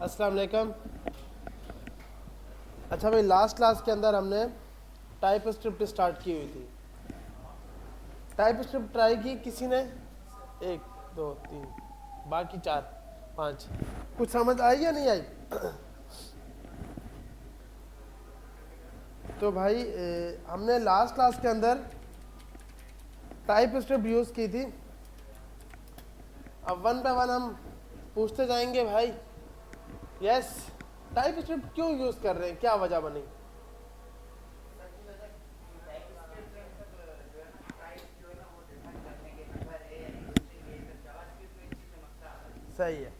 अस्सलाम वालेकुम। अच्छा भाई, लास्ट क्लास के अंदर हमने टाइप स्क्रिप्ट स्टार्ट की हुई थी। टाइप स्क्रिप्ट ट्राई की किसी ने? 1 2 3, बाकी 4 5। कुछ समझ आई या नहीं आई? तो भाई हमने लास्ट क्लास के अंदर टाइप स्क्रिप्ट यूज़ की थी। अब वन बाय वन हम पूछते जाएंगे भाई। यस, टाइप स्क्रिप्ट क्यों यूज़ कर रहे हैं, क्या वजह बनी? सही है।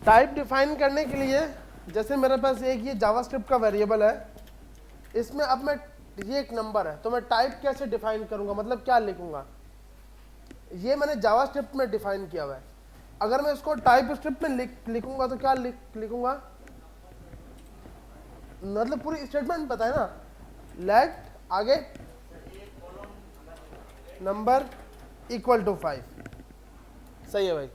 टाइप डिफाइन करने के लिए जैसे मेरे पास एक ये जावास्क्रिप्ट का वेरिएबल है, इसमें अब मैं ये एक नंबर है, तो मैं टाइप कैसे डिफाइन करूंगा, मतलब क्या लिखूंगा? ये मैंने जावास्क्रिप्ट में डिफाइन किया हुआ है। अगर मैं इसको टाइप स्क्रिप्ट में लिखूंगा तो क्या लिखूंगा? मतलब पूरी स्टेटमेंट पता है ना, लेट आगे नंबर इक्वल टू 5। सही है भाई।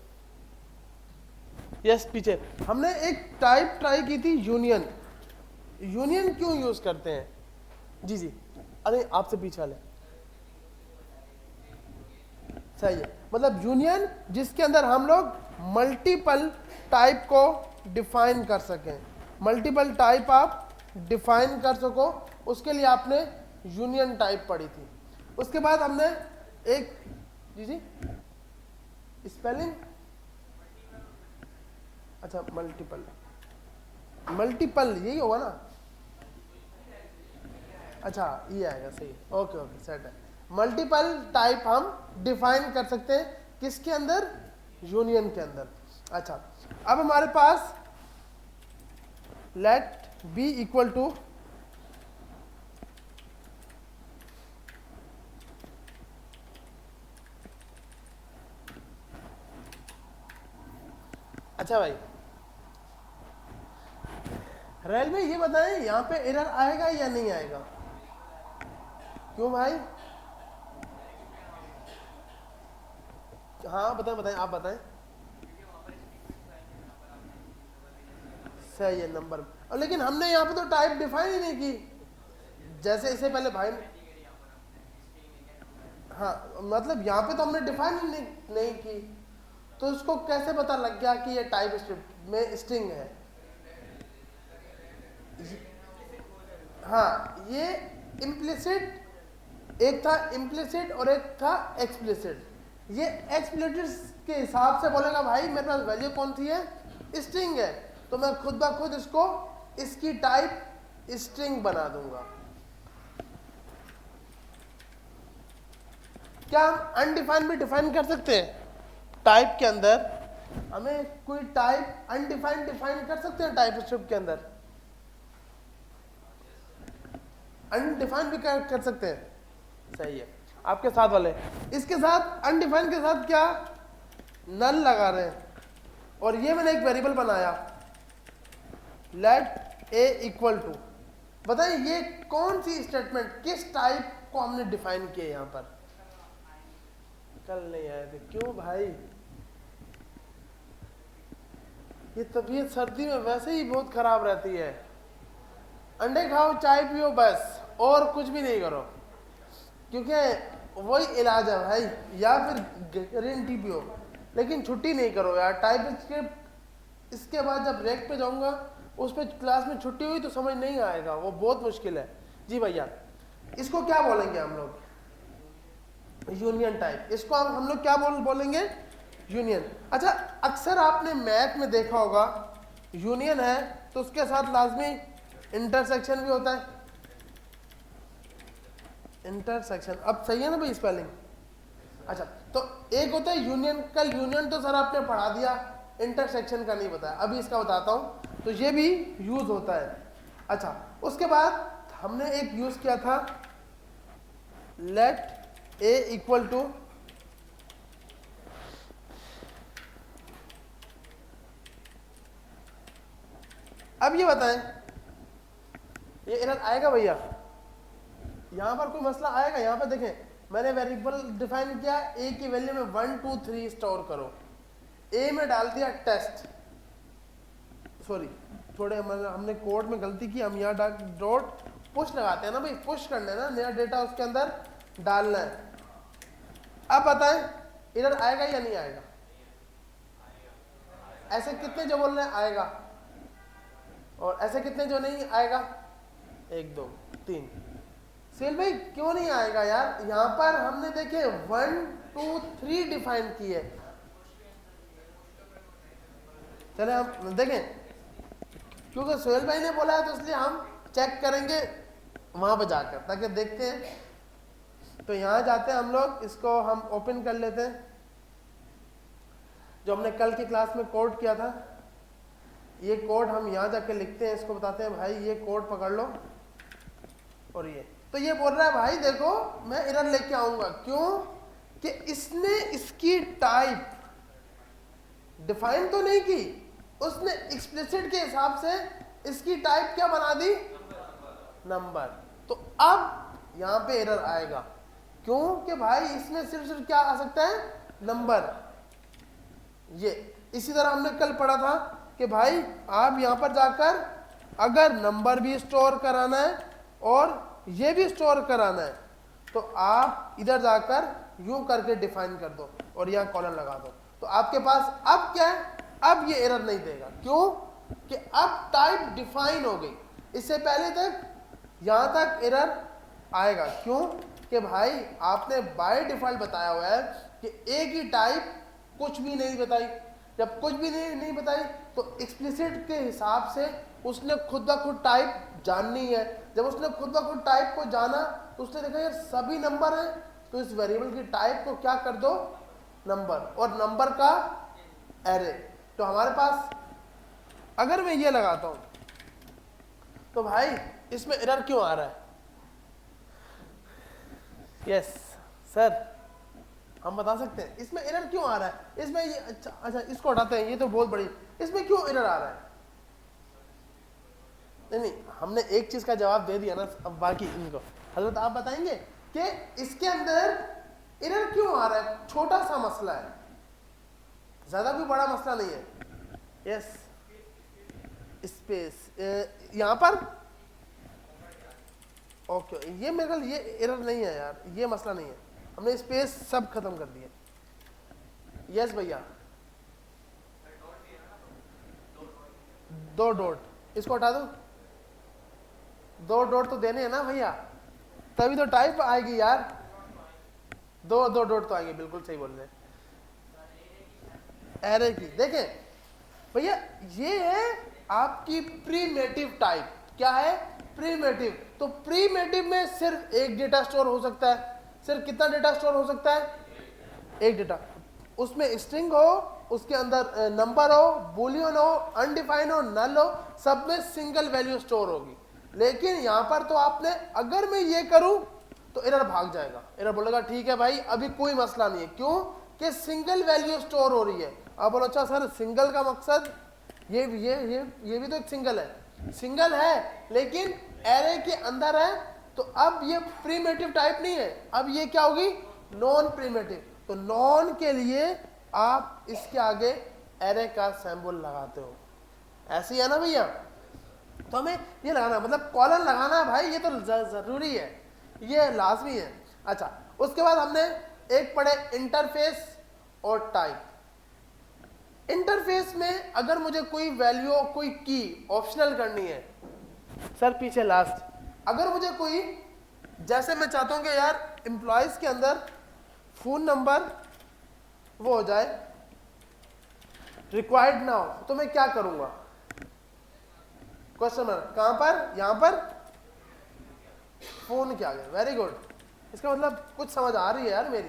यस, पीछे हमने एक टाइप ट्राई की थी, यूनियन। यूनियन क्यों यूज करते हैं? जी जी, अरे आपसे पीछे वाले। सही है, मतलब यूनियन जिसके अंदर हम लोग मल्टीपल टाइप को डिफाइन कर सकें। मल्टीपल टाइप आप डिफाइन कर सको, उसके लिए आपने यूनियन टाइप पढ़ी थी। उसके बाद हमने एक जी जी स्पेलिंग, अच्छा मल्टीपल, मल्टीपल यही होगा ना? अच्छा ये आएगा, सही। ओके ओके, सेट है। मल्टीपल टाइप हम डिफाइन कर सकते हैं किसके अंदर? यूनियन के अंदर। अच्छा, अब हमारे पास लेट बी इक्वल टू, अच्छा भाई रेल में ये बताएं यहाँ पे एरर आएगा या नहीं आएगा? क्यों भाई? हाँ बताएं बताएं, आप बताएं। सही है नंबर, और लेकिन हमने यहाँ पे तो टाइप डिफाइन ही नहीं की, जैसे इससे पहले भाई। हाँ मतलब यहाँ पे तो हमने डिफाइन ही नहीं की, तो इसको कैसे पता लग गया कि ये टाइप स्क्रिप्ट में स्ट्रिंग है? हाँ, ये इम्प्लिसिट, एक था इम्प्लिसिट और एक था एक्सप्लिसिट। ये एक्सप्लिसिट के हिसाब से बोलेगा भाई मेरे पास वैल्यू कौन सी है? स्ट्रिंग है, तो मैं खुद ब खुद इसको, इसकी टाइप स्ट्रिंग बना दूंगा। क्या हम अनडिफाइंड भी डिफाइन कर सकते हैं? टाइप के अंदर हमें कोई टाइप अनडिफाइंड डिफाइन कर सकते हैं टाइप स्क्रिप्ट के अंदर? अनडिफाइंड भी कर सकते हैं। सही है, आपके साथ वाले इसके साथ अनडिफाइंड के साथ क्या नल लगा रहे हैं, और ये मैंने एक वेरिएबल बनाया लेट ए इक्वल टू। बताइए ये कौन सी स्टेटमेंट, किस टाइप को हमने डिफाइन किया यहाँ पर? कल नहीं आए थे क्यों भाई? ये तबीयत सर्दी में वैसे ही बहुत खराब रहती है। अंडे खाओ, चाय पियो, बस और कुछ भी नहीं करो, क्योंकि वही इलाज है भाई, या फिर ग्रीन टी पियो, लेकिन छुट्टी नहीं करो यार। टाइप स्क्रिप्ट इसके बाद जब ब्रेक पे जाऊंगा, उस पर क्लास में छुट्टी हुई तो समझ नहीं आएगा, वो बहुत मुश्किल है। जी भैया, इसको क्या बोलेंगे हम लोग? Union type. इसको हम लोग क्या बोलेंगे? यूनियन। अच्छा, अक्सर आपने मैथ में देखा होगा, यूनियन है तो उसके साथ लाजमी इंटरसेक्शन भी होता है। इंटरसेक्शन, अब सही है ना भाई स्पेलिंग? अच्छा, तो एक होता है यूनियन। कल यूनियन तो सर आपने पढ़ा दिया, इंटरसेक्शन का नहीं बताया, अभी इसका बताता हूं। तो ये भी यूज होता है। अच्छा, उसके बाद हमने एक यूज किया था लेट ए इक्वल टू, अब ये बताएं ये एरर आएगा भैया? यहां पर कोई मसला आएगा? यहां पर देखें, मैंने वेरिएबल डिफाइन किया, ए की वैल्यू में 1 2 3 स्टोर करो। ए में डाल दिया टेस्ट, सॉरी थोड़े हमने कोड में गलती की, हम यहाँ डॉट पुश लगाते हैं ना भाई, पुश करना है ना, नया डेटा उसके अंदर डालना है। अब बताएं एरर आएगा या नहीं आएगा? ऐसे कितने जो बोल रहे हैं आएगा, और ऐसे कितने जो नहीं आएगा? 1 2 3। सेल भाई क्यों नहीं आएगा यार? यहाँ पर हमने देखे 1 2 3 डिफाइन की है। चले हम देखें, क्योंकि सोहेल भाई ने बोला है तो इसलिए हम चेक करेंगे वहां पर जाकर, ताकि देखते हैं। तो यहाँ जाते हैं हम लोग, इसको हम ओपन कर लेते हैं जो हमने कल की क्लास में कोड किया था। ये कोड हम यहाँ जाके लिखते हैं, इसको बताते हैं भाई ये कोड पकड़ लो। और ये तो ये बोल रहा है भाई देखो मैं एरर लेके आऊंगा, क्यों कि इसने इसकी टाइप डिफाइन तो नहीं की, उसने एक्सप्लिसिट के हिसाब से इसकी टाइप क्या बना दी? नंबर। तो अब यहां पे एरर आएगा, क्यों कि भाई इसमें सिर्फ क्या आ सकता है? नंबर। ये इसी तरह हमने कल पढ़ा था कि भाई आप यहां पर जाकर अगर नंबर भी स्टोर कराना है और ये भी स्टोर कराना है तो आप इधर जाकर यूं करके डिफाइन कर दो और यहाँ कॉलन लगा दो, तो आपके पास अब क्या है? अब ये एरर नहीं देगा, क्यों कि अब टाइप डिफाइन हो गई। इससे पहले तक यहां तक एरर आएगा, क्यों कि भाई आपने बाय डिफॉल्ट बताया हुआ है कि एक ही टाइप कुछ भी नहीं बताई। जब कुछ भी नहीं बताई तो एक्सप्लिसिट के हिसाब से उसने खुद ब खुद टाइप जाननी है। जब उसने खुद ब खुद टाइप को जाना तो उसने देखा यार सभी नंबर हैं, तो इस वेरिएबल की टाइप को क्या कर दो? नंबर, और नंबर का एरे। तो हमारे पास अगर मैं ये लगाता हूं तो भाई इसमें एरर क्यों आ रहा है? यस सर हम बता सकते हैं इसमें एरर क्यों आ रहा है? इसमें ये अच्छा इसको हटाते हैं, ये तो बहुत बड़ी, इसमें क्यों एरर आ रहा है? नहीं हमने एक चीज का जवाब दे दिया ना, अब बाकी इनको हजरत आप बताएंगे कि इसके अंदर एरर क्यों आ रहा है? छोटा सा मसला है, ज्यादा कोई बड़ा मसला नहीं है। यस स्पेस यहां पर ओके, ये मेरे ख्याल ये एरर नहीं है यार, ये मसला नहीं है, हमने स्पेस सब खत्म कर दिया। यस भैया 2 डॉट इसको हटा दो, 2 डॉट तो देने हैं ना भैया, तभी तो टाइप आएगी यार। 2 डॉट तो आएंगे, बिल्कुल सही बोल रहे हैं। एरे की देखें भैया, ये है आपकी प्रीमेटिव टाइप। क्या है? प्रीमेटिव। तो प्रीमेटिव में सिर्फ एक डेटा स्टोर हो सकता है। सिर्फ कितना डेटा स्टोर हो सकता है? एक डेटा। उसमें स्ट्रिंग हो, उसके अंदर नंबर हो, बूलियन हो, अनडिफाइन हो, नल हो, सब में सिंगल वैल्यू स्टोर होगी। लेकिन यहां पर तो आपने अगर मैं ये करूं तो एरर भाग जाएगा, एरर बोलेगा ठीक है भाई अभी कोई मसला नहीं है, क्यों कि सिंगल वैल्यू स्टोर हो रही है। आप बोलो अच्छा सर सिंगल का मकसद ये भी तो एक सिंगल है, सिंगल है लेकिन एरे के अंदर है, तो अब ये प्रीमेटिव टाइप नहीं है, अब ये क्या होगी? Non primitive. तो नॉन के लिए आप इसके आगे एरे का सिंबल लगाते हो, ऐसे ही है ना भैया? तो हमें ये लगाना, मतलब कॉलन लगाना है भाई, ये तो जरूरी है, ये लाजमी है। अच्छा उसके बाद हमने एक पढ़े इंटरफेस और टाइप। इंटरफेस में अगर मुझे कोई वैल्यू कोई की ऑप्शनल करनी है, सर पीछे लास्ट, अगर मुझे कोई, जैसे मैं चाहता हूं कि यार एम्प्लॉयज के अंदर फोन नंबर वो हो जाए रिक्वायर्ड ना हो, तो मैं क्या करूंगा? क्वेश्चन मार्क कहां पर? यहां पर फोन के आगे। वेरी गुड, इसका मतलब कुछ समझ आ रही है यार मेरी,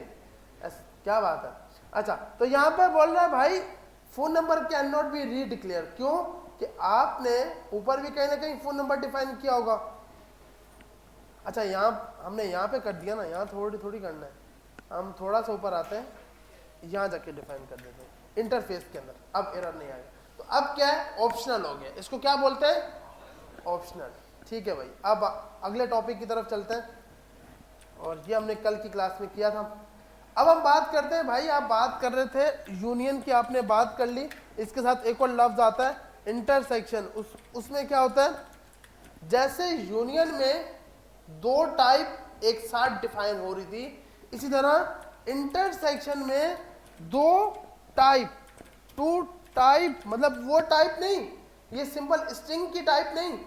क्या बात है। अच्छा तो यहां पर बोल रहा है भाई phone number can not be redeclare, क्यों कि आपने ऊपर भी कहीं ना कहीं फोन नंबर डिफाइन किया होगा। अच्छा यहाँ हमने यहाँ पे कर दिया ना, यहाँ थोड़ी करना है, हम थोड़ा सा ऊपर आते हैं, यहाँ जाके डिफाइन कर देते हैं इंटरफेस के अंदर, अब एरर नहीं आएगा। तो अब क्या है? ऑप्शनल हो गया, इसको क्या बोलते हैं? ऑप्शनल। ठीक है भाई, अब अगले टॉपिक की तरफ चलते हैं, और ये हमने कल की क्लास में किया था। अब हम बात करते हैं भाई, आप बात कर रहे थे यूनियन की, आपने बात कर ली, इसके साथ एक और लफ्ज आता है इंटरसेक्शन, उसमें क्या होता है, जैसे यूनियन में दो टाइप एक साथ डिफाइन हो रही थी, इसी तरह इंटरसेक्शन में दो टाइप, टू टाइप, मतलब वो टाइप नहीं, ये सिंपल स्ट्रिंग की टाइप नहीं,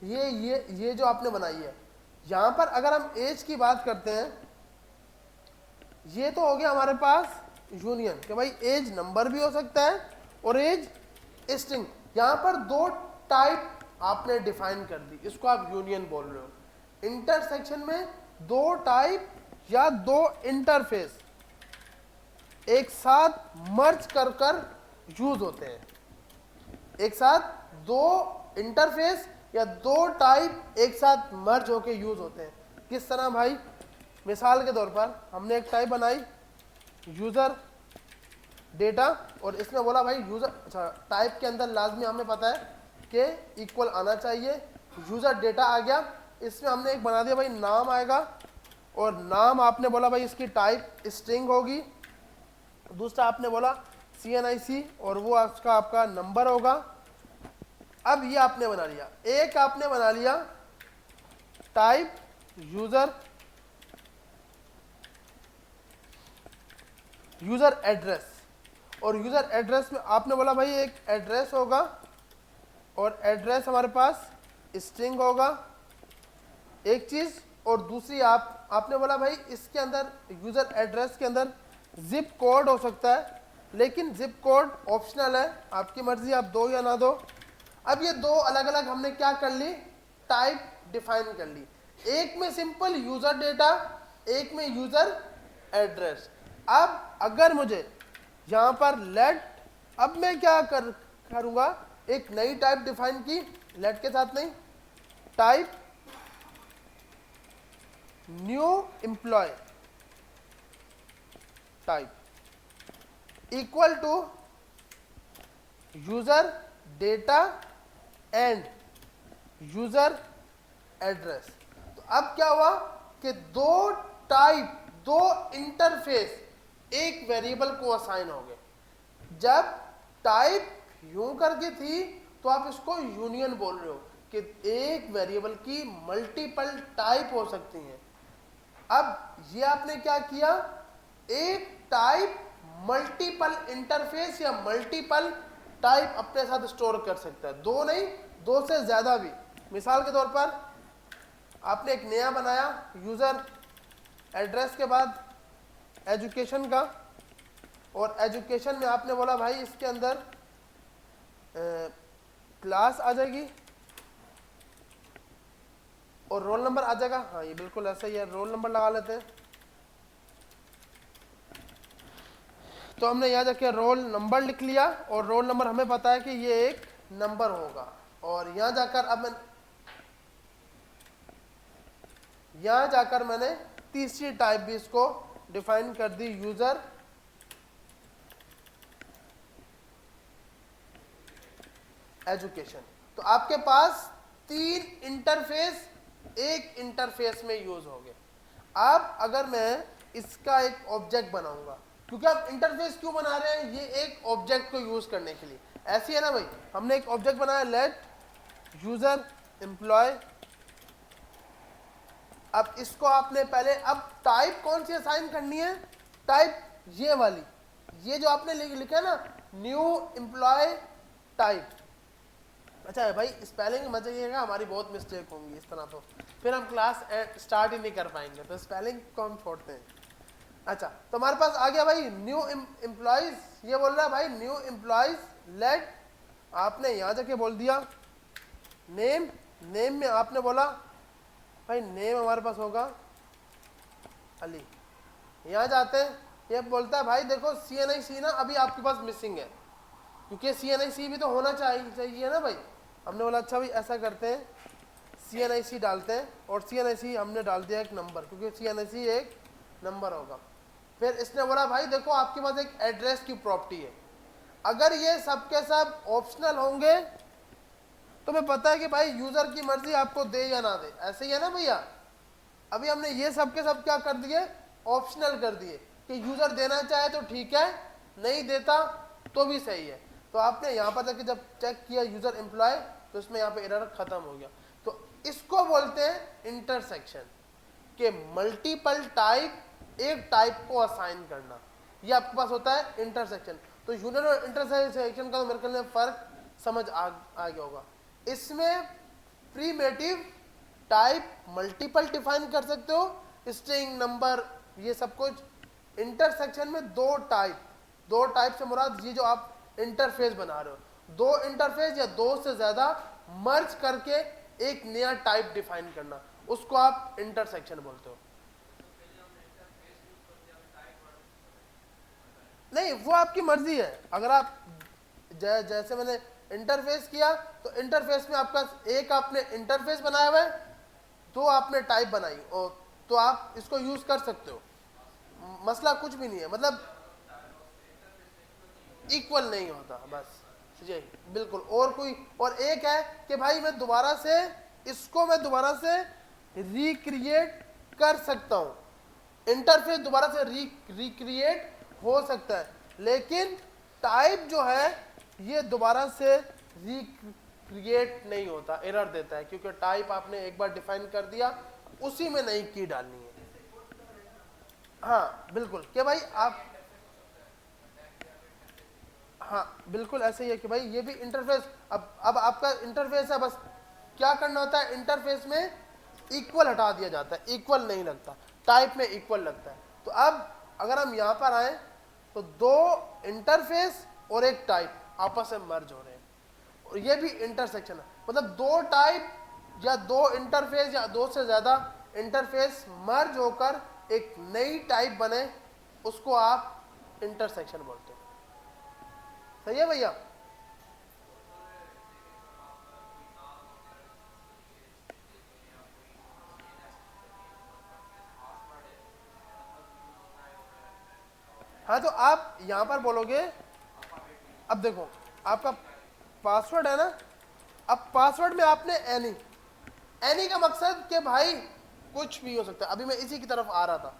ये जो आपने बनाई है। यहां पर अगर हम एज की बात करते हैं, ये तो हो गया हमारे पास यूनियन कि भाई एज नंबर भी हो सकता है और एज स्ट्रिंग। यहां पर दो टाइप आपने डिफाइन कर दी, इसको आप यूनियन बोल रहे हो। इंटरसेक्शन में दो टाइप या दो इंटरफेस एक साथ मर्ज कर कर यूज होते हैं, एक साथ दो इंटरफेस या दो टाइप एक साथ मर्ज होके यूज होते हैं। किस तरह भाई, मिसाल के तौर पर हमने एक टाइप बनाई यूजर डेटा, और इसमें बोला भाई यूजर, अच्छा टाइप के अंदर लाजमी हमें पता है कि इक्वल आना चाहिए, यूजर डेटा आ गया, इसमें हमने एक बना दिया भाई नाम आएगा, और नाम आपने बोला भाई इसकी टाइप स्ट्रिंग होगी, दूसरा आपने बोला CNIC और वो आपका नंबर होगा। अब ये आपने बना लिया, एक आपने बना लिया टाइप यूजर एड्रेस, और यूजर एड्रेस में आपने बोला भाई एक एड्रेस होगा और एड्रेस हमारे पास स्ट्रिंग होगा, एक चीज, और दूसरी आपने बोला भाई इसके अंदर यूजर एड्रेस के अंदर जिप कोड हो सकता है, लेकिन जिप कोड ऑप्शनल है, आपकी मर्जी आप दो या ना दो। अब ये दो अलग अलग हमने क्या कर ली, टाइप डिफाइन कर ली, एक में सिंपल यूजर डेटा, एक में यूजर एड्रेस। अब अगर मुझे यहां पर लेट, अब मैं क्या करूंगा, एक नई टाइप डिफाइन की, लेट के साथ नहीं, type new employee type equal to user data and user address. तो अब क्या हुआ कि दो टाइप, दो इंटरफेस एक वेरिएबल को असाइन हो गए। जब टाइप यूं करके थी तो आप इसको यूनियन बोल रहे हो कि एक वेरिएबल की मल्टीपल टाइप हो सकती हैं। अब ये आपने क्या किया, एक टाइप मल्टीपल इंटरफेस या मल्टीपल टाइप अपने साथ स्टोर कर सकता है, दो नहीं, दो से ज्यादा भी। मिसाल के तौर पर आपने एक नया बनाया यूजर एड्रेस के बाद एजुकेशन का, और एजुकेशन में आपने बोला भाई इसके अंदर क्लास आ जाएगी और रोल नंबर आ जाएगा। हाँ ये बिल्कुल ऐसा ही है, रोल नंबर लगा लेते हैं। तो हमने यहाँ जाके रोल नंबर लिख लिया, और रोल नंबर हमें पता है कि ये एक नंबर होगा। और यहाँ जाकर मैंने तीसरी टाइप भी इसको डिफाइन कर दी, यूजर एजुकेशन। तो आपके पास तीन इंटरफेस एक इंटरफेस में यूज हो गए। अब अगर मैं इसका एक ऑब्जेक्ट बनाऊंगा, क्योंकि आप इंटरफेस क्यों बना रहे हैं, ये एक ऑब्जेक्ट को यूज करने के लिए, ऐसी है ना भाई, हमने एक ऑब्जेक्ट बनाया लेट यूजर एम्प्लॉय। अब इसको आपने पहले, अब टाइप कौन सी असाइन करनी है, टाइप ये वाली, ये जो आपने लिखा है ना न्यू एम्प्लॉय टाइप। अच्छा है भाई, स्पेलिंग मत जाइएगा, हमारी बहुत मिस्टेक होंगी इस तरह, तो फिर हम क्लास स्टार्ट ही नहीं कर पाएंगे, तो स्पेलिंग को हम छोड़ते हैं। अच्छा, तो हमारे पास आ गया भाई न्यू एम्प्लॉयज, ये बोल रहा है भाई न्यू एम्प्लॉयज लेट, आपने यहाँ जाके बोल दिया नेम, नेम में आपने बोला भाई नेम हमारे पास होगा अली। यहाँ जाते हैं, ये बोलता है भाई देखो CNIC ना अभी आपके पास मिसिंग है, क्योंकि CNIC भी तो होना चाहिए ना भाई। हमने बोला अच्छा भाई ऐसा करते हैं, CNIC डालते हैं, और CNIC हमने डाल दिया एक नंबर, क्योंकि CNIC एक नंबर होगा। फिर इसने बोला भाई देखो आपके पास एक एड्रेस की प्रॉपर्टी है, अगर ये सब के सब ऑप्शनल होंगे तो मैं पता है कि भाई यूजर की मर्जी आपको दे या ना दे, ऐसे ही है ना भैया। अभी हमने ये सब के सब क्या कर दिए, ऑप्शनल कर दिए, कि यूजर देना चाहे तो ठीक है, नहीं देता तो भी सही है। तो आपने यहाँ पर जाके जब चेक किया यूजर एम्प्लॉय, तो इसमें यहाँ पे एरर खत्म हो गया। तो इसको बोलते हैं इंटरसेक्शन, के मल्टीपल टाइप एक टाइप को असाइन करना, ये आपके पास होता है इंटरसेक्शन। तो यूनियन और इंटरसेक्शन का तो मेरे ख्याल में फर्क समझ आ गया होगा। इसमें प्रीमेटिव टाइप मल्टीपल डिफाइन कर सकते हो, स्ट्रिंग नंबर ये सब कुछ। इंटरसेक्शन में दो टाइप से मुराद ये जो आप इंटरफेस बना रहे हो, दो इंटरफेस या दो से ज्यादा मर्ज करके एक नया टाइप डिफाइन करना, उसको आप इंटरसेक्शन बोलते हो। नहीं, वो आपकी मर्जी है। अगर आप जैसे मैंने इंटरफेस किया, तो इंटरफेस में आपका एक आपने इंटरफेस बनाया हुआ है, दो आपने टाइप बनाई, और तो आप इसको यूज कर सकते हो, मसला कुछ भी नहीं है। मतलब इक्वल नहीं होता, बस जी बिल्कुल। और एक है कि भाई मैं दोबारा से रिक्रिएट कर सकता हूं। इंटरफेस दोबारा से रिक्रिएट हो सकता है, लेकिन टाइप जो है ये दोबारा से रिक्रिएट नहीं होता, एरर देता है, क्योंकि टाइप आपने एक बार डिफाइन कर दिया, उसी में नई की डालनी है। हाँ बिल्कुल, कि भाई आप, हाँ बिल्कुल ऐसे ही है कि भाई ये भी इंटरफेस, अब आपका इंटरफेस है, बस क्या करना होता है, इंटरफेस में इक्वल हटा दिया जाता है, इक्वल नहीं लगता, टाइप में इक्वल लगता है। तो अब अगर हम यहाँ पर आए, तो दो इंटरफेस और एक टाइप आपस में मर्ज हो रहे हैं, और ये भी इंटरसेक्शन है। मतलब दो टाइप या दो इंटरफेस या दो से ज्यादा इंटरफेस मर्ज होकर एक नई टाइप बने, उसको आप इंटरसेक्शन बोलते हो। सही है भैया? हाँ, तो आप यहां पर बोलोगे, अब देखो आपका पासवर्ड है ना, अब पासवर्ड में आपने एनी का मकसद कि भाई कुछ भी हो सकता है। अभी मैं इसी की तरफ आ रहा था।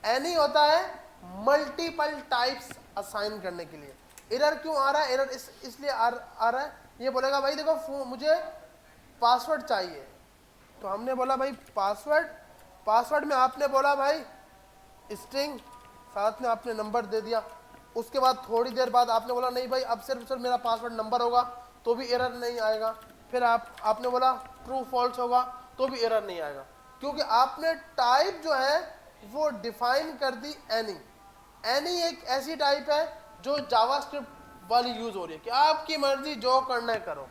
एनी होता है मल्टीपल टाइप्स असाइन करने के लिए। एरर क्यों आ रहा है? एरर इसलिए आ रहा है, ये बोलेगा भाई देखो मुझे पासवर्ड चाहिए, तो हमने बोला भाई पासवर्ड में आपने बोला भाई स्ट्रिंग, साथ में आपने नंबर दे दिया। उसके बाद थोड़ी देर बाद आपने बोला नहीं भाई अब सिर्फ मेरा पासवर्ड नंबर होगा, तो भी एरर नहीं आएगा। फिर आपने बोला ट्रू फॉल्स होगा, तो भी एरर नहीं आएगा, क्योंकि आपने टाइप जो है वो डिफाइन कर दी एनी एक ऐसी टाइप है जो जावास्क्रिप्ट वाली यूज हो रही है कि आपकी मर्जी जो करना है करो।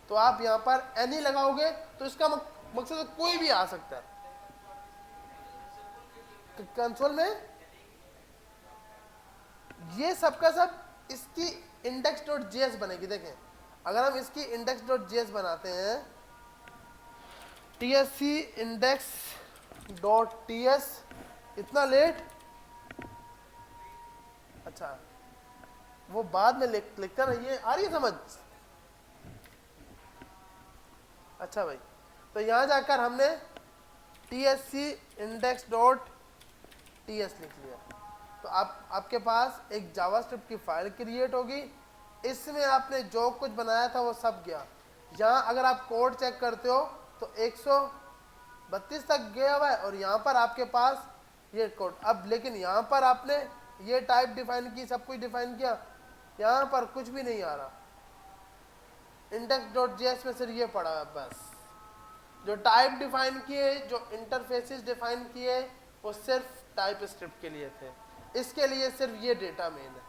तो आप यहाँ पर एनी लगाओगे तो इसका मकसद कोई भी आ सकता है। कंसोल में ये सबका सब इसकी index.js बनेगी। देखें, अगर हम इसकी index.js बनाते हैं, tsc index.ts, इतना लेट, अच्छा वो बाद में लिखता रहिए, आ रही है समझ? अच्छा भाई, तो यहां जाकर हमने tsc index.ts लिख लिया, तो आपके पास एक जावास्क्रिप्ट की फाइल क्रिएट होगी। इसमें आपने जो कुछ बनाया था वो सब गया। यहाँ अगर आप कोड चेक करते हो तो 132 तक गया हुआ है, और यहाँ पर आपके पास ये कोड। अब लेकिन यहाँ पर आपने ये टाइप डिफाइन की, सब कुछ डिफाइन किया, यहाँ पर कुछ भी नहीं आ रहा। index.js में सिर्फ ये पड़ा है बस। जो टाइप डिफाइन किए, जो इंटरफेसेस डिफाइन किए, वो सिर्फ टाइप स्क्रिप्ट के लिए थे, इसके लिए सिर्फ ये डेटा मेन है।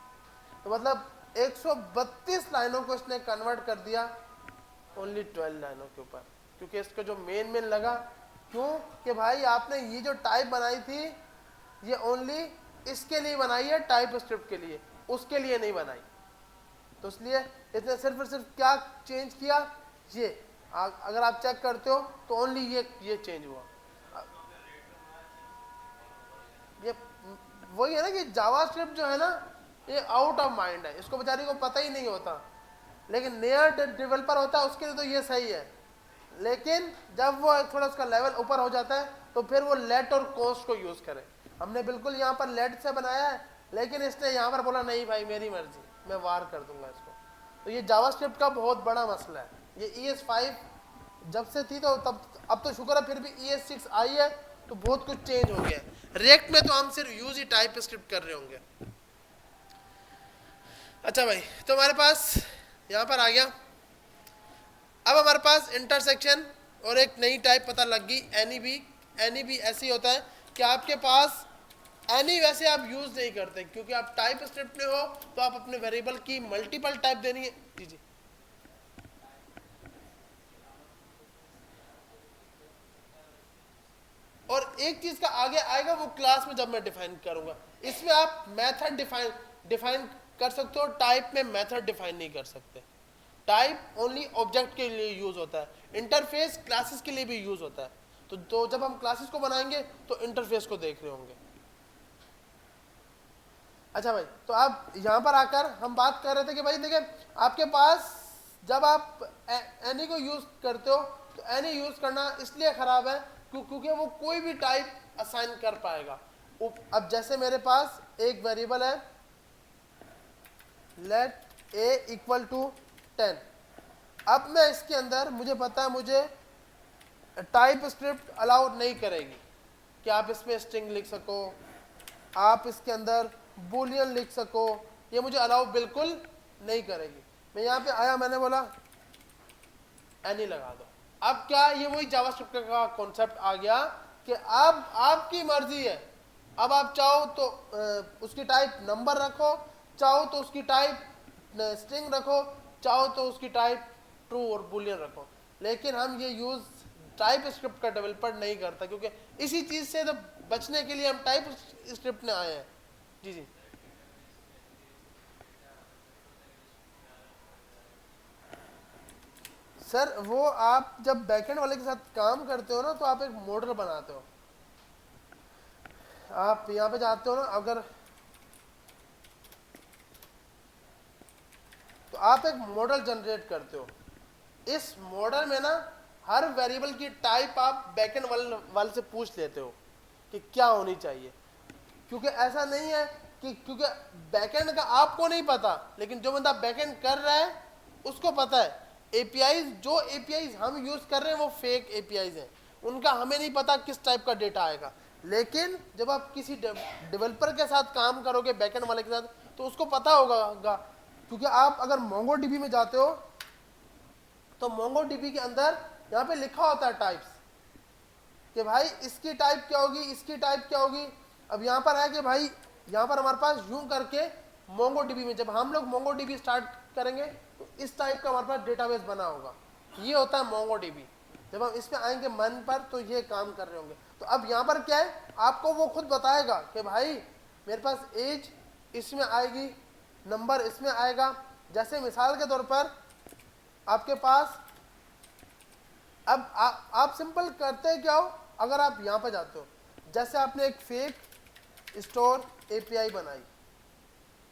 तो मतलब 132 लाइनों को इसने कन्वर्ट कर दिया ओनली 12 लाइनों के ऊपर, क्योंकि इसका जो मेन लगा। क्यों? कि भाई आपने ये जो टाइप बनाई थी ये ओनली इसके लिए बनाई है, टाइप स्क्रिप्ट के लिए, उसके लिए नहीं बनाई। तो इसलिए इसने सिर्फ और सिर्फ क्या चेंज किया, ये अगर आप चेक करते हो तो ओनली ये चेंज हुआ। ये वही है ना कि जावास्क्रिप्ट जो है ना, ये आउट ऑफ माइंड है, इसको बेचारी को पता ही नहीं होता। लेकिन नया डेवलपर होता है उसके लिए तो ये सही है, लेकिन जब वो थोड़ा उसका लेवल ऊपर हो जाता है तो फिर वो लेट और कोस्ट को यूज करे। हमने बिल्कुल यहाँ पर लेट से बनाया है, लेकिन इसने यहाँ पर बोला नहीं भाई मेरी मर्जी, मैं वार कर दूंगा इसको। तो ये जावास्क्रिप्ट का बहुत बड़ा मसला है। ये ES5 जब से थी तो तब, अब तो शुक्र है फिर भी ES6 आई है तो बहुत कुछ चेंज हो गया है। रिएक्ट में तो हम सिर्फ यूज ही टाइप स्क्रिप्ट कर रहे होंगे। अच्छा भाई, तो हमारे पास यहाँ पर आ गया। अब हमारे पास इंटरसेक्शन और एक नई टाइप पता लग गई, एनी बी ऐसे ही होता है कि आपके पास एनी वैसे आप यूज नहीं करते क्योंकि आप टाइप स्क्रिप्ट में हो, तो आप अपने वेरिएबल की मल्टीपल टाइप देनी है। जी। और एक चीज का आगे आएगा वो क्लास में जब मैं डिफाइन करूंगा। इसमें आप मेथड डिफाइन कर सकते हो, टाइप में मेथड डिफाइन नहीं कर सकते। टाइप ओनली ऑब्जेक्ट के लिए यूज होता है, इंटरफेस क्लासेस के लिए भी यूज होता है। तो जब हम क्लासेस को बनाएंगे तो इंटरफेस को देख रहे होंगे। अच्छा भाई, तो आप यहाँ पर आकर हम बात कर रहे थे कि भाई देखिए, आपके पास जब आप एनी को यूज करते हो तो एनी यूज करना इसलिए खराब है क्योंकि वो कोई भी टाइप असाइन कर पाएगा। अब जैसे मेरे पास एक वेरिएबल है लेट ए इक्वल टू 10। अब मैं इसके अंदर, मुझे पता है मुझे टाइप स्क्रिप्ट अलाउ नहीं करेगी कि आप इसमें स्ट्रिंग लिख सको, आप इसके अंदर बूलियन लिख सको, ये मुझे अलाउ बिल्कुल नहीं करेगी। मैं यहाँ पे आया, मैंने बोला एनी लगा दो। अब क्या, ये वही जावास्क्रिप्ट का कॉन्सेप्ट आ गया कि अब आपकी मर्जी है। अब आप चाहो तो उसकी टाइप नंबर रखो, चाहो तो उसकी टाइप स्ट्रिंग रखो, चाहो तो उसकी टाइप ट्रू और बूलियन रखो। लेकिन हम ये यूज टाइप स्क्रिप्ट का डेवलपर नहीं करता क्योंकि इसी चीज से तो बचने के लिए हम टाइप स्क्रिप्ट में आए हैं। जी। सर वो आप जब बैकएंड वाले के साथ काम करते हो ना तो आप एक मॉडल बनाते हो। आप यहाँ पे जाते हो ना, अगर तो आप एक मॉडल जनरेट करते हो। इस मॉडल में ना हर वेरिएबल की टाइप आप बैकएंड वाले से पूछ लेते हो कि क्या होनी चाहिए। क्योंकि ऐसा नहीं है कि क्योंकि बैकएंड का आपको नहीं पता, लेकिन जो बंदा बैकएंड कर रहा है उसको पता है। एपीआईज, जो एपीआईज हम यूज कर रहे हैं वो फेक एपीआईज हैं, उनका हमें नहीं पता किस टाइप का डेटा आएगा। लेकिन जब आप किसी डेवलपर के साथ काम करोगे, बैकएंड वाले के साथ, तो उसको पता होगा। क्योंकि आप अगर मोंगोडीबी में जाते हो तो मोंगोडीबी के अंदर यहाँ पे लिखा होता है टाइप्स, कि भाई इसकी टाइप क्या होगी, इसकी टाइप क्या होगी। अब यहाँ पर है कि भाई यहाँ पर हमारे पास यूं करके मोंगोडीबी में जब हम लोग मोंगोडीबी स्टार्ट करेंगे तो इस टाइप का हमारे पास डेटाबेस बना होगा। ये होता है मोंगोडीबी। जब हम इस पे आएंगे मन पर तो ये काम कर रहे होंगे। तो अब यहाँ पर क्या है, आपको वो खुद बताएगा कि भाई मेरे पास एज इसमें आएगी, नंबर इसमें आएगा। जैसे मिसाल के तौर पर आपके पास, अब आप सिंपल करते क्या हो, अगर आप यहाँ पर जाते हो, जैसे आपने एक फेक स्टोर एपीआई बनाई,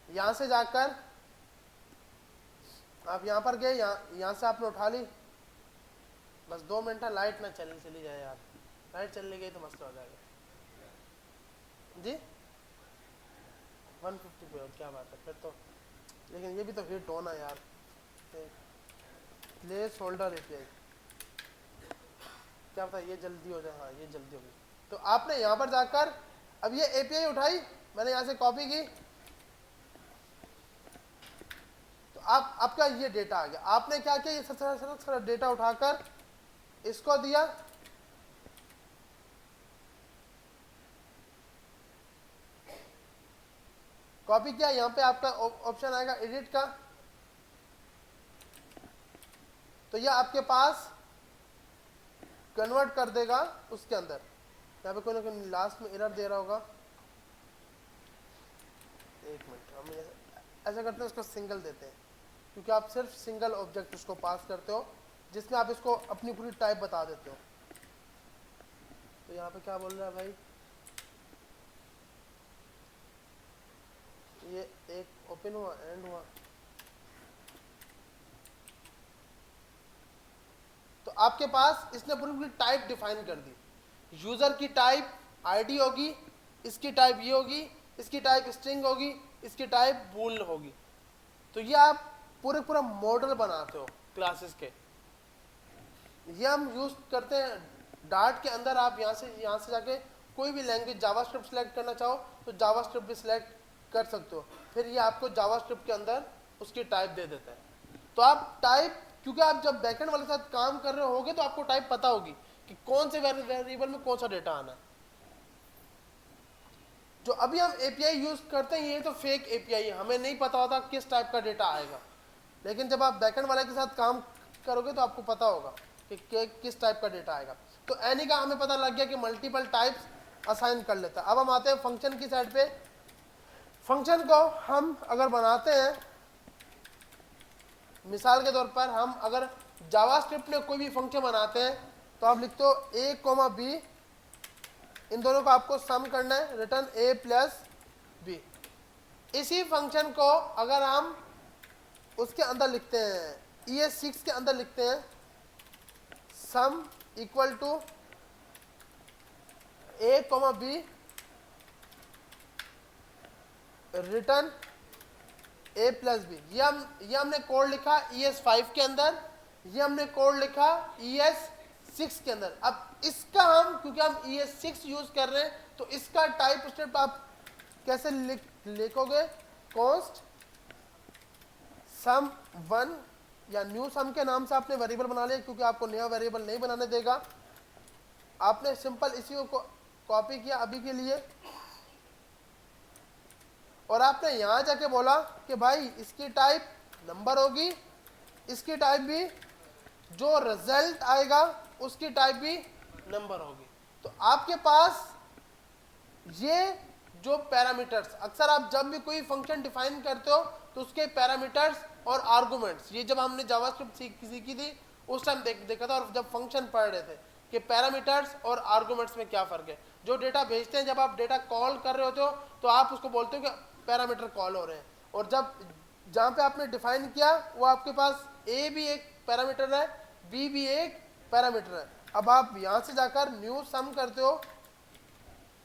यहाँ से जाकर आप यहाँ पर गए, यहाँ से आपने उठा ली। बस 2 मिनट है, लाइट ना चली जाए यार, लाइट चली गई तो मसला हो जाएगा जी। 150 पे, क्या बात है फिर तो। लेकिन ये भी तो हिट होना यार, प्लेस होल्डर एपीआई, क्या पता ये जल्दी हो जाए। हाँ ये जल्दी होगी। तो आपने यहाँ पर जाकर अब ये एपीआई उठाई, मैंने यहाँ से कॉपी की, तो आपका ये डेटा आ गया। आपने क्या किया, ये सारा डेटा उठाकर इसको दिया, कॉपी किया। यहाँ पे आपका ऑप्शन आएगा एडिट का, तो ये आपके पास कन्वर्ट कर देगा उसके अंदर। यहाँ पे कोई ना कोई लास्ट में एरर दे रहा होगा, एक मिनट। हम ऐसा करते हैं, उसको सिंगल देते हैं क्योंकि आप सिर्फ सिंगल ऑब्जेक्ट उसको पास करते हो जिसमें आप इसको अपनी पूरी टाइप बता देते हो। तो यहाँ पे क्या बोल रहा है भाई, ये एक ओपन हुआ, एंड हुआ। तो आपके पास इसने पूरी टाइप डिफाइन कर दी। यूजर की टाइप आईडी होगी, इसकी टाइप ये होगी, इसकी टाइप स्ट्रिंग होगी, इसकी टाइप बूल होगी। तो ये आप पूरा मॉडल बनाते हो क्लासेस के। ये हम यूज करते हैं डार्ट के अंदर। आप यहाँ से जाके कोई भी लैंग्वेज जावास्क्रिप्ट सिलेक्ट करना चाहो तो जावास्क्रिप्ट भी सिलेक्ट कर सकते हो, फिर ये आपको जावास्क्रिप्ट के अंदर उसकी टाइप दे देता है। तो आप टाइप, क्योंकि आप जब बैकएंड वाले साथ काम कर रहे होगे तो आपको टाइप पता होगी कि कौन से वेरिएबल में कौन सा डेटा आना है। जो अभी हम एपीआई यूज करते हैं ये तो फेक एपीआई है, हमें नहीं पता होता किस टाइप का डेटा आएगा, लेकिन जब आप बैकएंड वाले के साथ काम करोगे तो आपको पता होगा कि किस टाइप का डेटा आएगा। तो एनी का हमें पता लग गया कि मल्टीपल टाइप्स असाइन कर लेता है। अब हम आते हैं फंक्शन की साइड पे। फंक्शन को हम अगर बनाते हैं, मिसाल के तौर पर हम अगर जावास्क्रिप्ट में कोई भी फंक्शन बनाते हैं तो आप लिखते हो a कॉमा बी, इन दोनों को आपको सम करना है, रिटर्न a प्लस बी। इसी फंक्शन को अगर हम उसके अंदर लिखते हैं, ES6 के अंदर लिखते हैं sum equal to a comma b return a plus b. ये हमने कोड लिखा ES5 के अंदर, ये हमने कोड लिखा ES6 के अंदर। अब इसका हम, क्योंकि हम ES6 यूज कर रहे हैं तो इसका टाइप स्टेप आप कैसे लिखोगे, कॉन्स्ट सम 1 या न्यू सम के नाम से आपने वेरिएबल बना लिया, क्योंकि आपको नया वेरिएबल नहीं बनाने देगा। आपने सिंपल इसी को कॉपी किया अभी के लिए, और आपने यहां जाके बोला कि भाई इसकी टाइप नंबर होगी, इसकी टाइप भी, जो रिजल्ट आएगा उसकी टाइप भी नंबर होगी। तो आपके पास ये जो पैरामीटर्स, अक्सर आप जब भी कोई फंक्शन डिफाइन करते हो तो उसके पैरामीटर्स और आर्गुमेंट्स, ये जब हमने जावास्क्रिप्ट सीखी थी उस टाइम देखा था, और जब फंक्शन पढ़ रहे थे कि पैरामीटर्स और आर्गुमेंट्स में क्या फ़र्क है। जो डेटा भेजते हैं, जब आप डेटा कॉल कर रहे होते हो तो आप उसको बोलते हो कि पैरामीटर कॉल हो रहे हैं, और जब जहाँ पे आपने डिफाइन किया वो आपके पास ए भी एक पैरामीटर है, बी भी एक पैरामीटर है। अब आप यहाँ से जाकर न्यू सम करते हो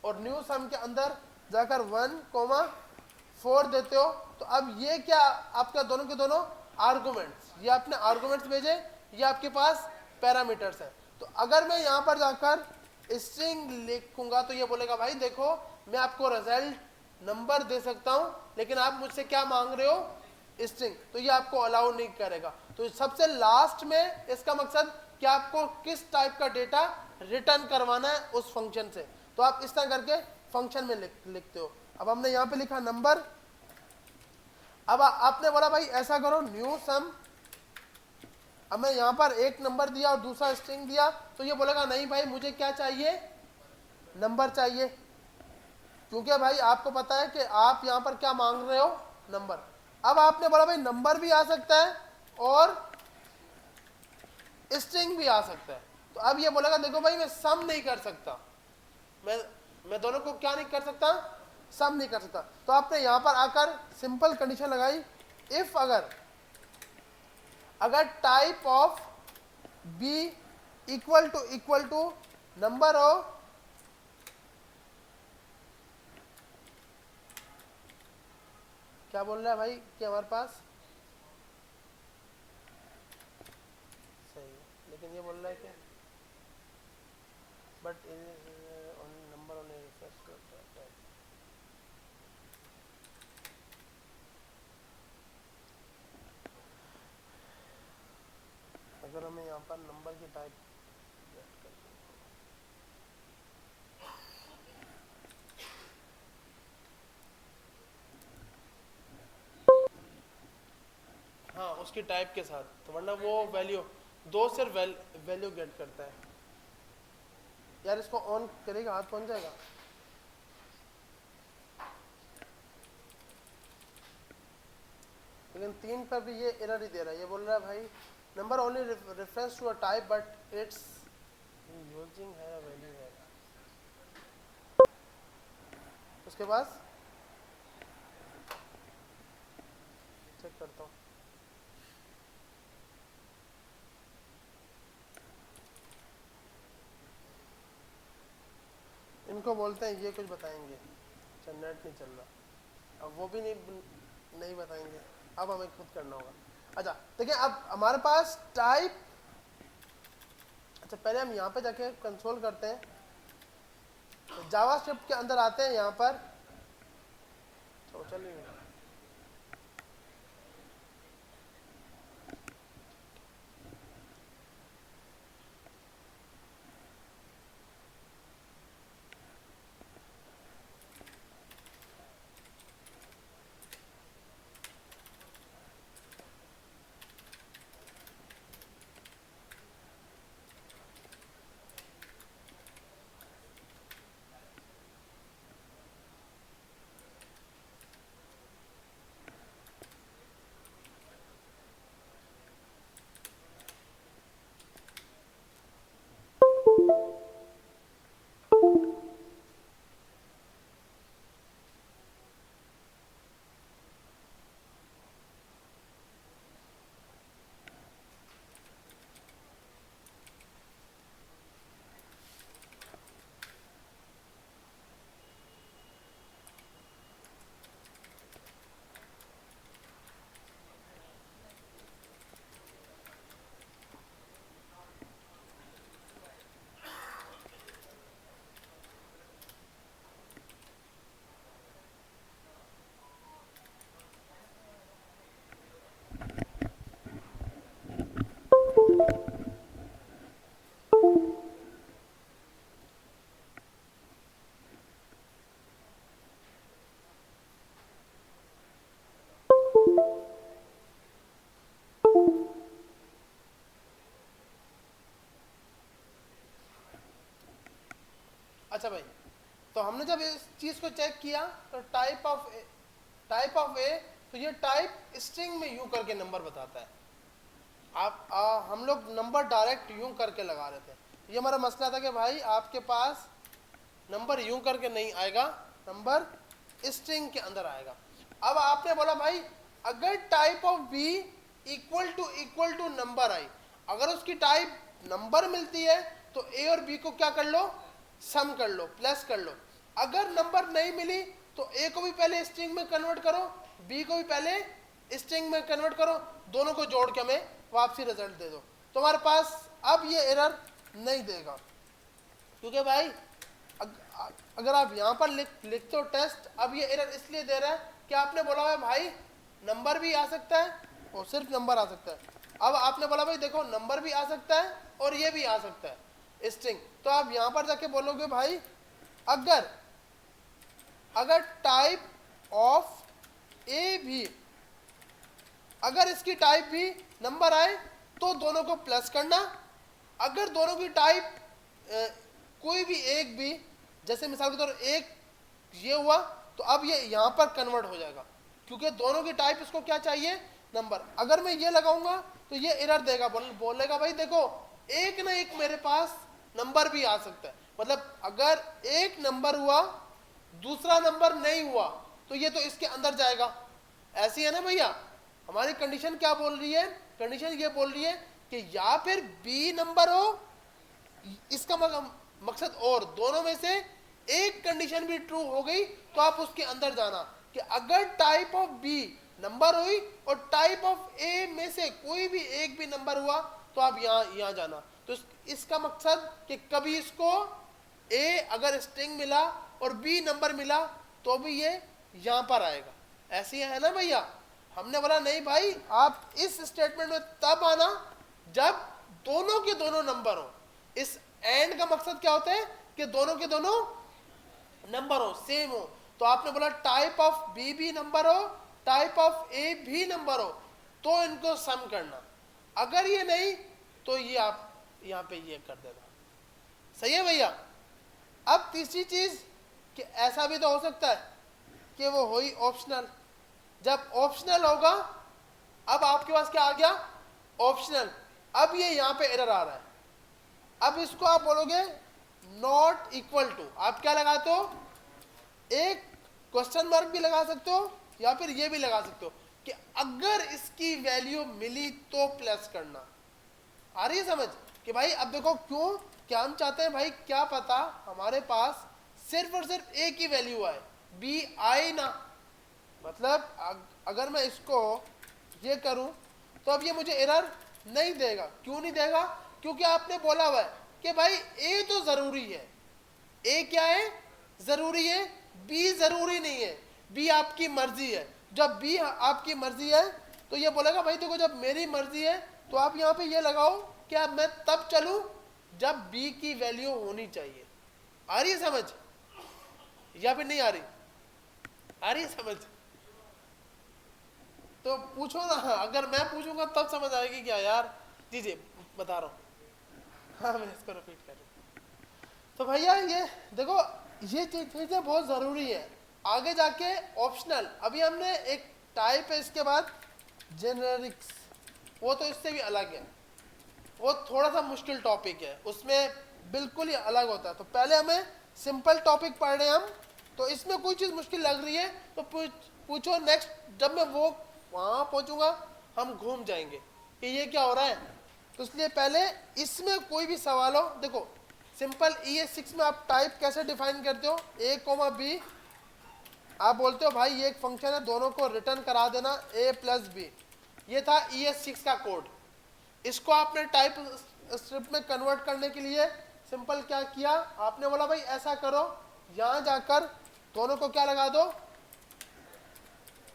और न्यू सम के अंदर जाकर 1,4 देते हो, तो अब ये क्या आपका दोनों के दोनों आर्गुमेंट्स, ये आपने आर्गुमेंट्स भेजे, ये आपके पास पैरामीटर्स है। तो अगर मैं यहाँ पर जाकर स्ट्रिंग लिखूंगा तो ये बोलेगा भाई देखो मैं आपको रिजल्ट नंबर दे सकता हूं, लेकिन आप मुझसे क्या मांग रहे हो, स्ट्रिंग, तो ये आपको अलाउ नहीं करेगा। तो सबसे लास्ट में इसका मकसद कि आपको किस टाइप का डेटा रिटर्न करवाना है उस फंक्शन से, तो आप इस तरह करके फंक्शन में लिखते हो। अब हमने यहाँ पे लिखा नंबर। अब आपने बोला भाई ऐसा करो न्यू सम, अब मैं यहाँ पर एक नंबर दिया और दूसरा स्ट्रिंग दिया, तो ये बोलेगा नहीं भाई मुझे क्या चाहिए, नंबर चाहिए, क्योंकि भाई आपको पता है कि आप यहाँ पर क्या मांग रहे हो, नंबर। अब आपने बोला भाई नंबर भी आ सकता है और स्ट्रिंग भी आ सकता है, तो अब ये बोलेगा देखो भाई मैं सम नहीं कर सकता, मैं दोनों को क्या नहीं कर सकता, सम नहीं कर सकता। तो आपने यहाँ पर आकर सिंपल कंडीशन लगाई, इफ अगर type of B equal to number हो, क्या बोल रहा है भाई कि हमारे पास सही है, लेकिन ये बोल रहा है कि बट नंबर ऑन अगर हमें यहाँ पर नंबर की टाइप, हाँ उसकी टाइप के साथ, तो वरना वो वैल्यू दो सिर्फ वैल्यू गेट करता है। यार इसको ऑन करेगा, हाथ पहुंच जाएगा। लेकिन 3 पर भी ये एरर ही दे रहा है, ये बोल रहा है भाई number only reference to a type but it's using है वैल्यू है। उसके बाद चेक करता हूँ, इनको बोलते हैं ये कुछ बताएंगे, अच्छा नेट नहीं चल रहा, अब वो भी नहीं बताएंगे। अब हमें खुद करना होगा। अच्छा देखिए, अब हमारे पास टाइप, अच्छा पहले हम यहाँ पे जाके कंसोल करते हैं, तो जावास्क्रिप्ट के अंदर आते हैं यहाँ पर, तो चल नहीं रहा। अच्छा भाई, तो हमने जब इस चीज को चेक किया तो टाइप ऑफ ए, तो ये टाइप स्ट्रिंग में यूं करके नंबर बताता है। हम लोग नंबर डायरेक्ट यूं करके लगा रहे थे। ये हमारा मसला था कि भाई आपके पास नंबर यूं करके नहीं आएगा, नंबर स्ट्रिंग के अंदर आएगा। अब आपने बोला भाई अगर type of B equal to number I, अगर उसकी टाइप नंबर मिलती है तो ए और बी को क्या कर लो, सम कर लो, प्लस कर लो। अगर नंबर नहीं मिली तो ए को भी पहले स्ट्रिंग में कन्वर्ट करो, बी को भी पहले स्ट्रिंग में कन्वर्ट करो, दोनों को जोड़ के हमें वापसी रिजल्ट दे दो। तो हमारे पास अब ये एरर नहीं देगा, क्योंकि भाई अगर आप यहाँ पर लिखते हो टेस्ट, अब ये एरर इसलिए दे रहा है कि आपने बोला है भाई नंबर भी आ सकता है और सिर्फ नंबर आ सकता है। अब आपने बोला भाई देखो नंबर भी आ सकता है और ये भी आ सकता है स्ट्रिंग, तो आप यहाँ पर जाके बोलोगे भाई अगर टाइप ऑफ ए भी, अगर इसकी टाइप भी नंबर आए तो दोनों को प्लस करना। अगर दोनों की टाइप कोई भी एक भी, जैसे मिसाल के तौर एक ये हुआ, तो अब ये यहाँ पर कन्वर्ट हो जाएगा, क्योंकि दोनों की टाइप इसको क्या चाहिए, नंबर। अगर मैं ये लगाऊंगा तो ये एरर देगा, बोलेगा भाई देखो एक ना एक मेरे पास नंबर भी आ सकता है। मतलब अगर एक नंबर हुआ दूसरा नंबर नहीं हुआ तो ये तो इसके अंदर जाएगा। ऐसी है ना भैया, हमारी कंडीशन क्या बोल रही है, कंडीशन ये बोल रही है कि या फिर बी नंबर हो, इसका मकसद, और दोनों में से एक कंडीशन भी ट्रू हो गई तो आप उसके अंदर जाना, कि अगर टाइप ऑफ बी नंबर हुई और टाइप ऑफ ए में से कोई भी एक भी नंबर हुआ तो आप यहाँ जाना। तो इसका मकसद कि कभी इसको ए अगर स्ट्रिंग मिला और बी नंबर मिला तो भी ये यहाँ पर आएगा। ऐसी है ना भैया। हमने बोला नहीं भाई आप इस स्टेटमेंट में तब आना जब दोनों के दोनों नंबर हो। इस एंड का मकसद क्या होता है कि दोनों के दोनों नंबर हो, सेम हो। तो आपने बोला टाइप ऑफ बी भी नंबर हो, टाइप ऑफ ए भी नंबर हो, तो इनको सम करना। अगर ये नहीं तो ये आप यहाँ पे ये कर देना। सही है भैया। अब तीसरी चीज कि ऐसा भी तो हो सकता है कि वो हुई ऑप्शनल। जब ऑप्शनल होगा, अब आपके पास क्या आ गया, ऑप्शनल। अब ये यहाँ पे एरर आ रहा है। अब इसको आप बोलोगे नॉट इक्वल टू, आप क्या लगाते हो, एक क्वेश्चन मार्क भी लगा सकते हो या फिर ये भी लगा सकते हो कि अगर इसकी वैल्यू मिली तो प्लस करना। आ रही है समझ कि भाई अब देखो क्यों, क्या हम चाहते हैं भाई, क्या पता हमारे पास सिर्फ और सिर्फ ए की वैल्यू आए, बी आए ना। मतलब अगर मैं इसको ये करूं तो अब ये मुझे एरर नहीं देगा। क्यों नहीं देगा? क्योंकि आपने बोला हुआ है कि भाई ए तो जरूरी है। ए क्या है? जरूरी है। बी जरूरी नहीं है, बी आपकी मर्जी है। जब बी आपकी मर्जी है तो ये बोलेगा भाई देखो जब मेरी मर्जी है तो आप यहाँ पे ये लगाओ कि अब मैं तब चलूं जब बी की वैल्यू होनी चाहिए। आ रही है समझ या फिर नहीं आ रही? आ रही है समझ? तो पूछो ना, अगर मैं पूछूंगा तब समझ आएगी क्या यार? जी जी बता रहा हूँ। हाँ मैं इसको रिपीट कर रहा हूँ। तो भैया ये देखो ये चीजें बहुत जरूरी है, आगे जाके ऑप्शनल। अभी हमने एक टाइप है, इसके बाद जेनेरिक्स, वो तो इससे भी अलग है, वो थोड़ा सा मुश्किल टॉपिक है, उसमें बिल्कुल ही अलग होता है। तो पहले हमें सिंपल टॉपिक पढ़ रहे हैं हम, तो इसमें कोई चीज़ मुश्किल लग रही है तो पूछो, नेक्स्ट जब मैं वो वहाँ पहुँचूंगा हम घूम जाएंगे कि ये क्या हो रहा है। तो इसलिए पहले इसमें कोई भी सवाल हो, देखो सिंपल ES6 में आप टाइप कैसे डिफाइन करते हो? A, B, आप बोलते हो भाई ये एक फंक्शन है, दोनों को रिटर्न करा देना A + B। ये था ES6 का कोड। इसको आपने टाइप स्क्रिप्ट में कन्वर्ट करने के लिए सिंपल क्या किया, आपने बोला भाई ऐसा करो, यहां जाकर दोनों को क्या लगा दो?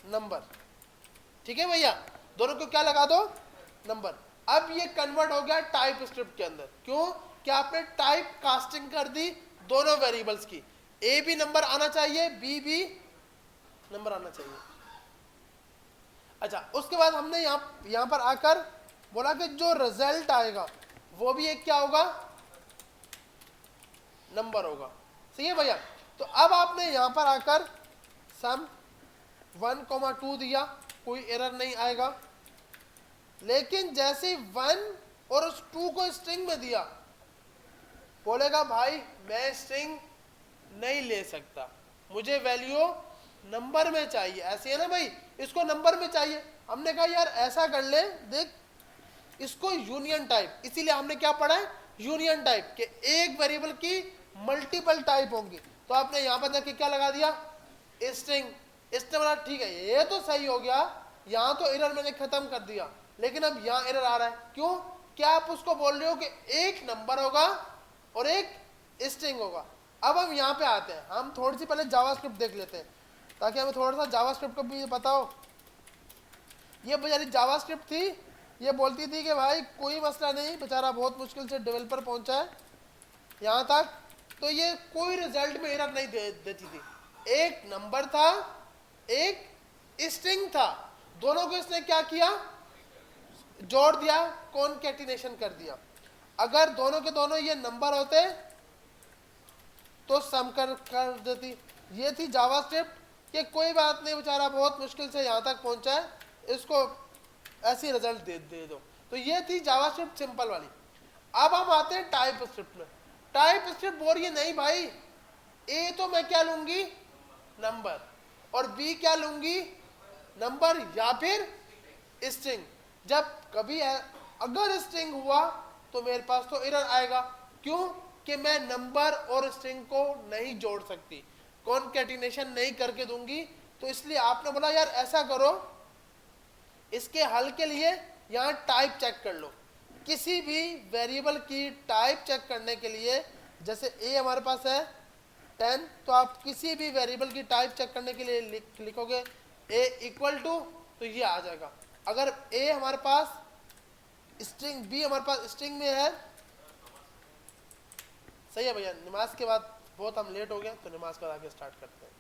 नंबर। ठीक है भैया, दोनों को क्या लगा दो? नंबर। अब ये कन्वर्ट हो गया टाइप स्क्रिप्ट के अंदर। क्यों? कि आपने टाइप कास्टिंग कर दी दोनों वेरिएबल्स की। ए भी नंबर आना चाहिए, बी भी नंबर आना चाहिए। अच्छा, उसके बाद हमने यहां पर आकर बोला कि जो रिजल्ट आएगा वो भी एक क्या होगा? नंबर होगा। सही है भैया? तो अब आपने यहां पर आकर सम 1, 2 दिया, कोई एरर नहीं आएगा। लेकिन जैसे ही 1 और उस 2 को स्ट्रिंग में दिया, बोलेगा भाई मैं स्ट्रिंग नहीं ले सकता, मुझे वैल्यू नंबर में चाहिए। ऐसे है ना भाई, इसको नंबर में चाहिए। हमने कहा यार ऐसा कर ले, देख इसको यूनियन टाइप, इसीलिए हमने क्या पढ़ा है? यूनियन टाइप के एक वेरिएबल की मल्टीपल टाइप होंगी। तो आपने यहां पर जाके क्या लगा दिया? स्ट्रिंग। इसने बोला ठीक है ये तो सही हो गया, यहां तो एरर मैंने खत्म कर दिया, लेकिन अब यहां एरर आ रहा है। क्यों? क्या आप उसको बोल रहे हो कि एक नंबर होगा और एक स्ट्रिंग होगा। अब हम यहाँ पे आते हैं, हम थोड़ी सी पहले जावास्क्रिप्ट देख लेते हैं ताकि हमें थोड़ा सा जावास्क्रिप्ट को भी पता हो। ये बेचारी जावास्क्रिप्ट थी, ये बोलती थी कि भाई कोई मसला नहीं, बेचारा बहुत मुश्किल से डेवलपर पहुंचा है यहाँ तक, तो ये कोई रिजल्ट में एरर नहीं देती थी। एक नंबर था, एक स्ट्रिंग था, दोनों को इसने क्या किया? जोड़ दिया, कॉनकैटिनेशन कर दिया। अगर दोनों के दोनों ये नंबर होते तो सम कर देती। ये थी जावास्क्रिप्ट कि कोई बात नहीं, बेचारा बहुत मुश्किल से यहाँ तक पहुंचा है, इसको ऐसी रिजल्ट दे दो। तो ये थी जावास्क्रिप्ट सिंपल वाली। अब हम आते हैं टाइप स्क्रिप्ट में। टाइप स्क्रिप्ट बोल रही है नहीं भाई, ए तो मैं क्या लूंगी? नंबर, और बी क्या लूंगी? नंबर या फिर स्ट्रिंग। जब कभी अगर स्ट्रिंग हुआ तो मेरे पास तो एरर आएगा। क्यों? कि मैं नंबर और स्ट्रिंग को नहीं जोड़ सकती, कॉनकैटिनेशन नहीं करके दूंगी। तो इसलिए आपने बोला यार ऐसा करो, इसके हल के लिए यहाँ टाइप चेक कर लो। किसी भी वेरिएबल की टाइप चेक करने के लिए, जैसे ए हमारे पास है 10, तो आप किसी भी वेरिएबल की टाइप चेक करने के लिए लिखोगे ए इक्वल टू, तो ये आ जाएगा। अगर ए हमारे पास स्ट्रिंग, बी हमारे पास स्ट्रिंग में है। सही है भैया, नमाज के बाद बहुत हम लेट हो गए, तो नमाज के बाद आगे स्टार्ट करते हैं।